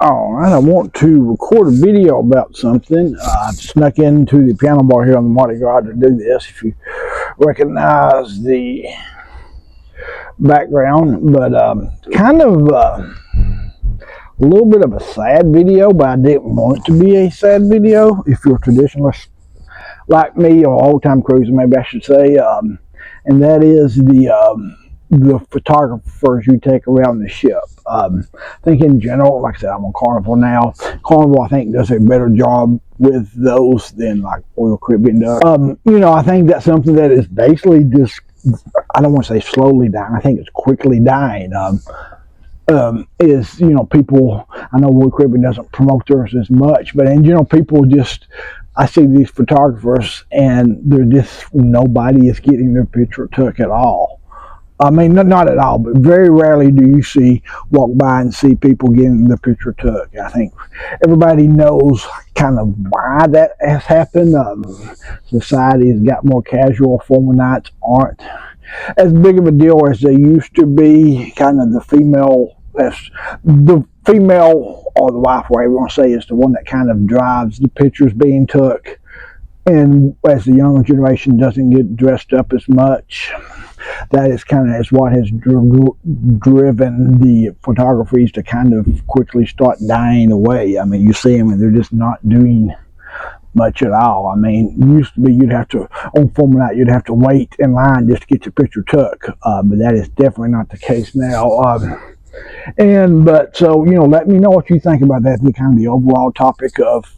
All right, I want to record a video about something. I snuck into the piano bar here on the Mardi Gras to do this, if you recognize the background, but kind of a little bit of a sad video, but I didn't want it to be a sad video. If you're a traditionalist like me, or old-time cruiser, maybe I should say, and that is the photographers you take around the ship. I think in general, like I said, I'm on Carnival now. Carnival, I think, does a better job with those than like Royal Caribbean does. I think that's something that is basically just, I don't want to say slowly dying, I think it's quickly dying. People, I know Royal Caribbean doesn't promote theirs as much, but in general, people just, I see these photographers and they're just, nobody is getting their picture took at all. I mean, not at all, but very rarely do you walk by and see people getting the picture took. I think everybody knows kind of why that has happened. Society has got more casual. Formal nights aren't as big of a deal as they used to be. Kind of the female or the wife, whatever you want to say, is the one that kind of drives the pictures being took. And as the younger generation doesn't get dressed up as much, that is kind of what has driven the photographies to kind of quickly start dying away. I mean, you see them and they're just not doing much at all. I mean, it used to be on formal night, you'd have to wait in line just to get your picture took, but that is definitely not the case now. So let me know what you think about that. The kind of the overall topic of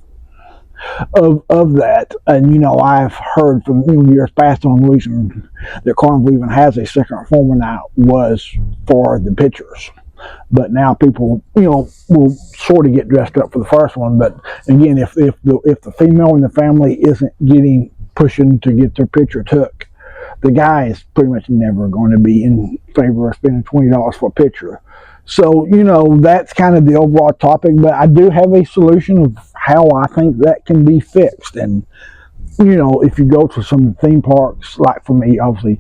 that. And I've heard from years past on the reason that Carnival even has a second formal night was for the pictures. But now people will sort of get dressed up for the first one. But again, if the female in the family isn't pushing to get their picture took, the guy is pretty much never going to be in favor of spending $20 for a picture. So, that's kind of the overall topic, but I do have a solution of how I think that can be fixed. And, if you go to some theme parks, like for me, obviously,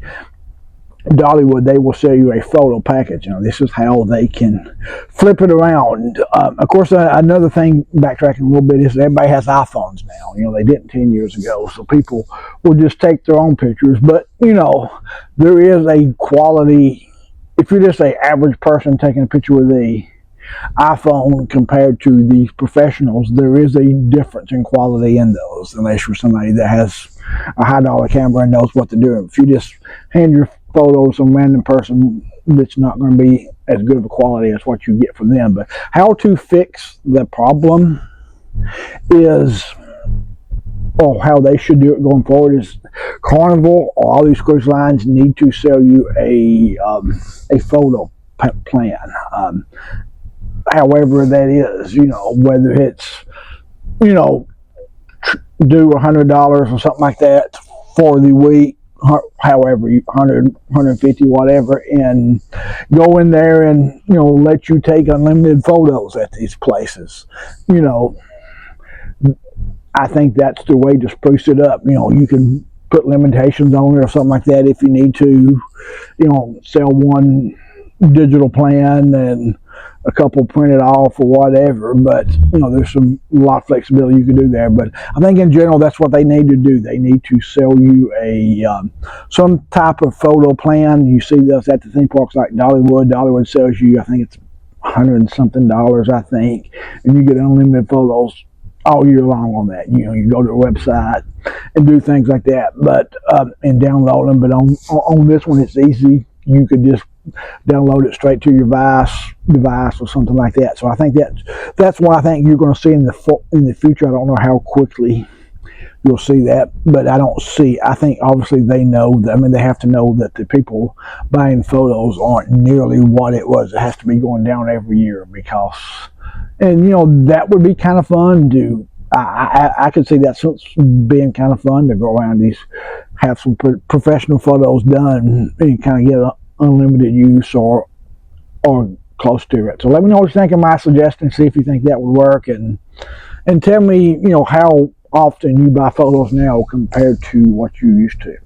Dollywood, they will sell you a photo package. This is how they can flip it around. Of course, another thing, backtracking a little bit, is everybody has iPhones now. They didn't 10 years ago, so people will just take their own pictures. But, there is a quality. If you're just an average person taking a picture with the iPhone compared to these professionals, there is a difference in quality in those, unless you're somebody that has a high-dollar camera and knows what to do. If you just hand your photo to some random person, it's not going to be as good of a quality as what you get from them. But how to fix the problem is, or how they should do it going forward, is Carnival or all these cruise lines need to sell you a photo plan. However that is, whether it's, do $100 or something like that for the week, however, 100, 150, whatever, and go in there and, let you take unlimited photos at these places. I think that's the way to spruce it up. You can put limitations on it or something like that if you need to, sell one digital plan and a couple printed off or whatever. But, there's a lot of flexibility you can do there. But I think in general, that's what they need to do. They need to sell you some type of photo plan. You see those at the theme parks like Dollywood. Dollywood sells you, I think it's $100 and something, I think, and you get unlimited photos all year long on that. You go to the website and do things like that, but and download them. But on this one, it's easy. You could just download it straight to your device or something like that. So I think that's what I think you're going to see in the future. I don't know how quickly you'll see that, but I think obviously they know that. I mean, they have to know that the people buying photos aren't nearly what it was. It has to be going down every year because. And, that would be kind of fun to, I could see that being kind of fun to go around have some professional photos done and kind of get unlimited use or close to it. So let me know what you think of my suggestion, see if you think that would work, and tell me, how often you buy photos now compared to what you used to.